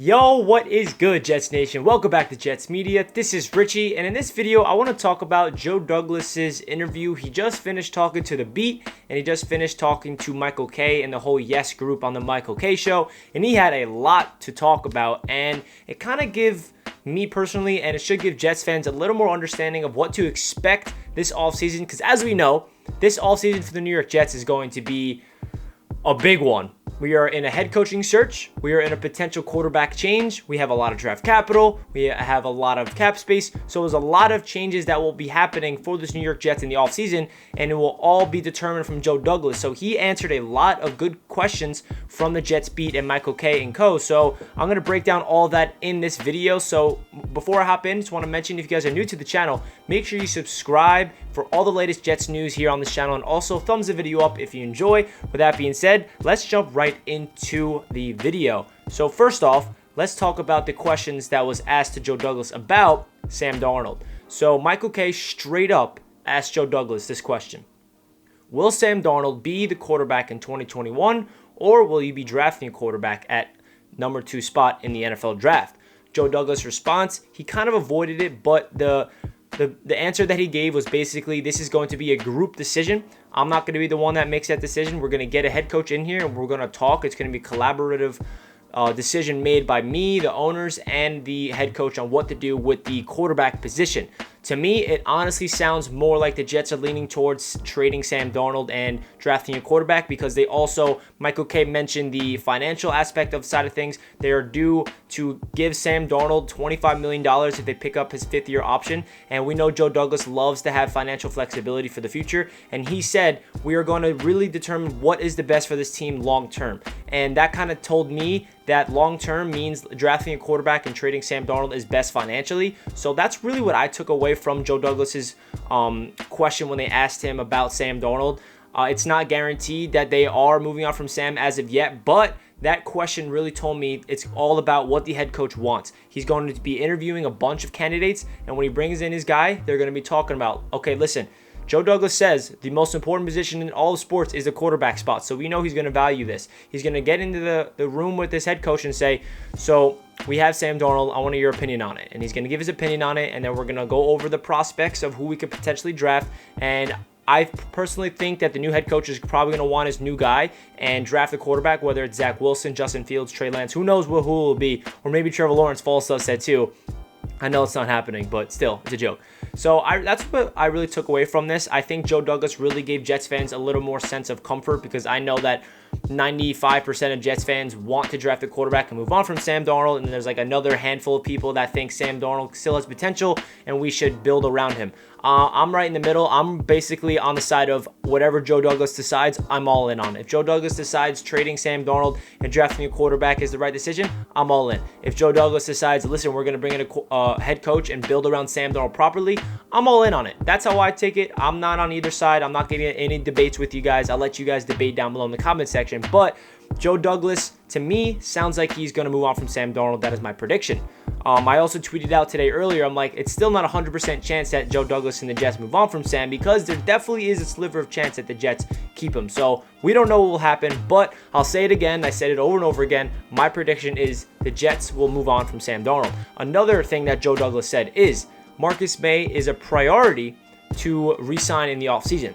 Yo, what is good, Jets Nation? Welcome back to Jets Media. This is Richie, and in this video, I want to talk about Joe Douglas's interview. He just finished talking to The Beat, and he just finished talking to Michael Kay and the whole Yes group on the Michael Kay Show, and he had a lot to talk about, and it kind of gives me personally, and it should give Jets fans a little more understanding of what to expect this offseason, because as we know, this offseason for the New York Jets is going to be a big one. We are in a head coaching search. We are in a potential quarterback change. We have a lot of draft capital. We have a lot of cap space. So there's a lot of changes that will be happening for this New York Jets in the offseason, and it will all be determined from Joe Douglas. So he answered a lot of good questions from the Jets beat and Michael Kay and co. So I'm going to break down all that in this video. So before I hop in, just want to mention, if you guys are new to the channel, make sure you subscribe for all the latest Jets news here on this channel, and also thumbs the video up if you enjoy. With that being said, let's jump right into the video. So first off, let's talk about the questions that was asked to Joe Douglas about Sam Darnold. So Michael Kay straight up asked Joe Douglas this question: will Sam Darnold be the quarterback in 2021, or will you be drafting a quarterback at number 2 spot in the NFL draft? Joe Douglas' response, he kind of avoided it, but the answer that he gave was basically, this is going to be a group decision. I'm not going to be the one that makes that decision. We're going to get a head coach in here and we're going to talk. It's going to be a collaborative decision made by me, the owners, and the head coach on what to do with the quarterback position. To me, it honestly sounds more like the Jets are leaning towards trading Sam Darnold and drafting a quarterback, because they also, Michael Kay mentioned the financial aspect of the side of things. They are due to give Sam Darnold $25 million if they pick up his 5th-year option. And we know Joe Douglas loves to have financial flexibility for the future. And he said, we are going to really determine what is the best for this team long term. And that kind of told me that long term means drafting a quarterback and trading Sam Darnold is best financially. So that's really what I took away from Joe Douglas's question when they asked him about Sam Darnold. It's not guaranteed that they are moving on from Sam as of yet, but that question really told me it's all about what the head coach wants. He's going to be interviewing a bunch of candidates, and when he brings in his guy, they're going to be talking about, okay, listen, Joe Douglas says the most important position in all of sports is the quarterback spot. So we know he's going to value this. He's going to get into the room with this head coach and say, so we have Sam Darnold. I want your opinion on it. And he's going to give his opinion on it. And then we're going to go over the prospects of who we could potentially draft. And I personally think that the new head coach is probably going to want his new guy and draft the quarterback, whether it's Zach Wilson, Justin Fields, Trey Lance. Who knows who it will be. Or maybe Trevor Lawrence, false stuff said too. I know it's not happening, but still, it's a joke. So that's what I really took away from this. I think Joe Douglas really gave Jets fans a little more sense of comfort, because I know that 95% of Jets fans want to draft a quarterback and move on from Sam Darnold, and there's like another handful of people that think Sam Darnold still has potential and we should build around him. I'm right in the middle. I'm basically on the side of whatever Joe Douglas decides, I'm all in on. If Joe Douglas decides trading Sam Darnold and drafting a quarterback is the right decision, I'm all in. If Joe Douglas decides, listen, we're going to bring in a head coach and build around Sam Darnold properly, I'm all in on it. That's how I take it. I'm not on either side. I'm not getting any debates with you guys. I'll let you guys debate down below in the comment section. But Joe Douglas, to me, sounds like he's going to move on from Sam Darnold. That is my prediction. I also tweeted out today earlier, I'm like, it's still not a 100% chance that Joe Douglas and the Jets move on from Sam, because there definitely is a sliver of chance that the Jets keep him. So we don't know what will happen, but I'll say it again. I said it over and over again. My prediction is the Jets will move on from Sam Darnold. Another thing that Joe Douglas said is Marcus Maye is a priority to re-sign in the offseason.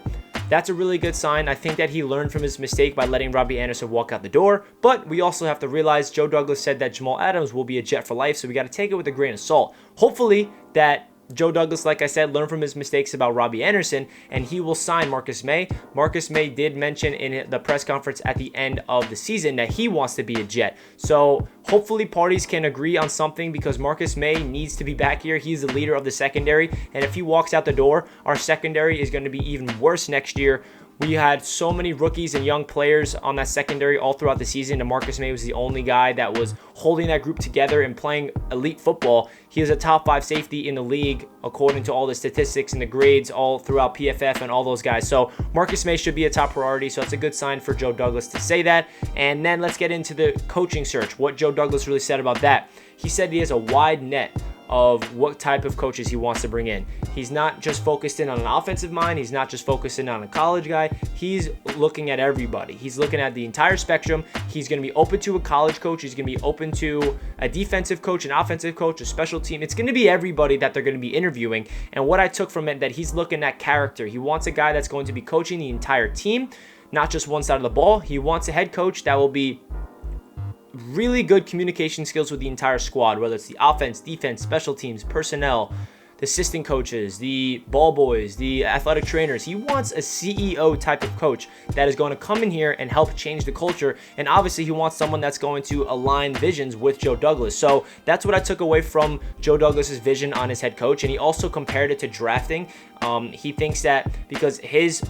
That's a really good sign. I think that he learned from his mistake by letting Robbie Anderson walk out the door. But we also have to realize Joe Douglas said that Jamal Adams will be a Jet for life, so we got to take it with a grain of salt. Hopefully that Joe Douglas, like I said, learned from his mistakes about Robbie Anderson, and he will sign Marcus Maye. Marcus Maye did mention in the press conference at the end of the season that he wants to be a Jet. So hopefully parties can agree on something, because Marcus Maye needs to be back here. He's the leader of the secondary, and if he walks out the door, our secondary is going to be even worse next year. We had so many rookies and young players on that secondary all throughout the season, and Marcus Maye was the only guy that was holding that group together and playing elite football. He is a top 5 safety in the league, according to all the statistics and the grades all throughout PFF and all those guys. So Marcus Maye should be a top priority, so it's a good sign for Joe Douglas to say that. And then let's get into the coaching search, what Joe Douglas really said about that. He said he has a wide net of what type of coaches he wants to bring in. He's not just focused in on an offensive mind. He's not just focused in on a college guy. He's looking at everybody. He's looking at the entire spectrum. He's going to be open to a college coach. He's going to be open to a defensive coach, an offensive coach, a special team. It's going to be everybody that they're going to be interviewing. And what I took from it, that he's looking at character. He wants a guy that's going to be coaching the entire team, not just one side of the ball. He wants a head coach that will be really good communication skills with the entire squad, whether it's the offense, defense, special teams, personnel, the assistant coaches, the ball boys, the athletic trainers. He wants a CEO type of coach that is going to come in here and help change the culture. And obviously he wants someone that's going to align visions with Joe Douglas. So that's what I took away from Joe Douglas's vision on his head coach. And he also compared it to drafting. He thinks that because his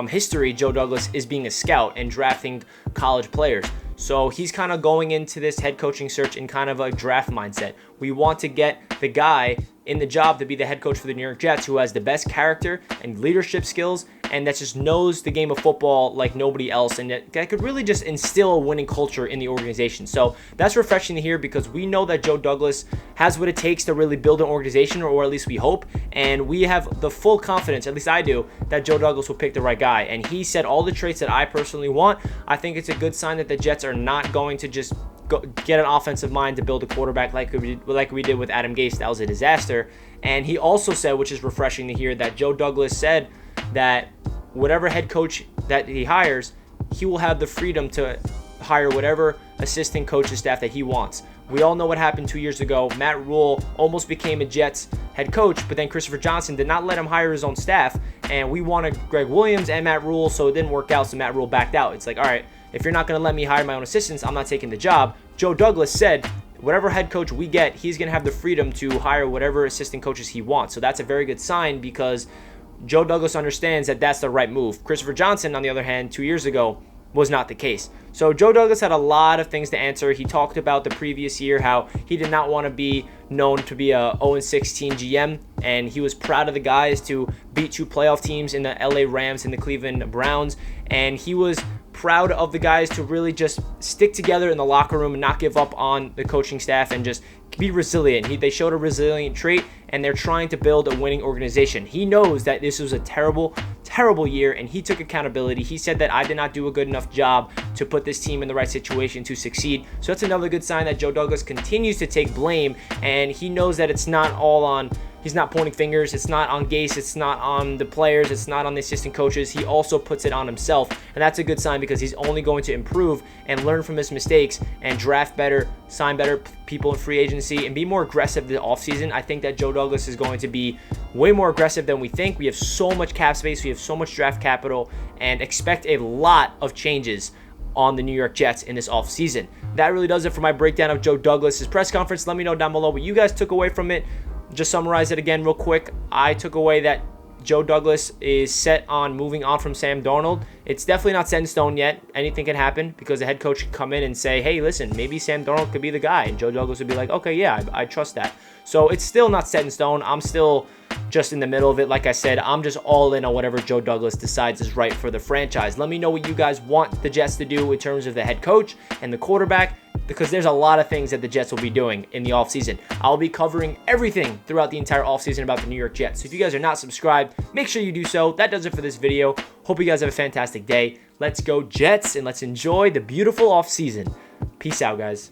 history, Joe Douglas, is being a scout and drafting college players. So he's kind of going into this head coaching search in kind of a draft mindset. We want to get the guy in the job to be the head coach for the New York Jets who has the best character and leadership skills and that just knows the game of football like nobody else, and that could really just instill a winning culture in the organization. So that's refreshing to hear, because we know that Joe Douglas has what it takes to really build an organization, or at least we hope, and we have the full confidence, at least I do, that Joe Douglas will pick the right guy. And he said all the traits that I personally want. I think it's a good sign that the Jets are not going to just get an offensive mind to build a quarterback like we did with Adam Gase. That was a disaster. And he also said, which is refreshing to hear, that Joe Douglas said that whatever head coach that he hires, he will have the freedom to hire whatever assistant coaching staff that he wants. We all know what happened 2 years ago. Matt Rule almost became a Jets head coach, but then Christopher Johnson did not let him hire his own staff, and we wanted Greg Williams and Matt Rule, so it didn't work out, so Matt Rule backed out. It's like, all right, if you're not going to let me hire my own assistants, I'm not taking the job. Joe Douglas said whatever head coach we get, he's going to have the freedom to hire whatever assistant coaches he wants. So that's a very good sign, because Joe Douglas understands that that's the right move. Christopher Johnson, on the other hand, 2 years ago, was not the case. So Joe Douglas had a lot of things to answer. He talked about the previous year, how he did not want to be known to be a 0-16 GM, and he was proud of the guys to beat two playoff teams in the LA Rams and the Cleveland Browns, and he was proud of the guys to really just stick together in the locker room and not give up on the coaching staff and just be resilient. They showed a resilient trait, and they're trying to build a winning organization. He knows that this was a terrible year, and he took accountability. He said that I did not do a good enough job to put this team in the right situation to succeed. So that's another good sign that Joe Douglas continues to take blame, and he knows that it's not all on, he's not pointing fingers, it's not on Gase, it's not on the players, it's not on the assistant coaches. He also puts it on himself, and that's a good sign, because he's only going to improve and learn from his mistakes and draft better, sign better people in free agency, and be more aggressive this offseason. I think that Joe Douglas is going to be way more aggressive than we think. We have so much cap space, we have so much draft capital, and expect a lot of changes on the New York Jets in this offseason. That really does it for my breakdown of Joe Douglas's press conference. Let me know down below what you guys took away from it. Just summarize it again real quick. I took away that Joe Douglas is set on moving on from Sam Darnold. It's definitely not set in stone yet. Anything can happen, because the head coach could come in and say, hey, listen, maybe Sam Darnold could be the guy. And Joe Douglas would be like, okay, yeah, I trust that. So it's still not set in stone. I'm still just in the middle of it. Like I said, I'm just all in on whatever Joe Douglas decides is right for the franchise. Let me know what you guys want the Jets to do in terms of the head coach and the quarterback, because there's a lot of things that the Jets will be doing in the offseason. I'll be covering everything throughout the entire offseason about the New York Jets. So if you guys are not subscribed, make sure you do so. That does it for this video. Hope you guys have a fantastic day. Let's go Jets, and let's enjoy the beautiful offseason. Peace out, guys.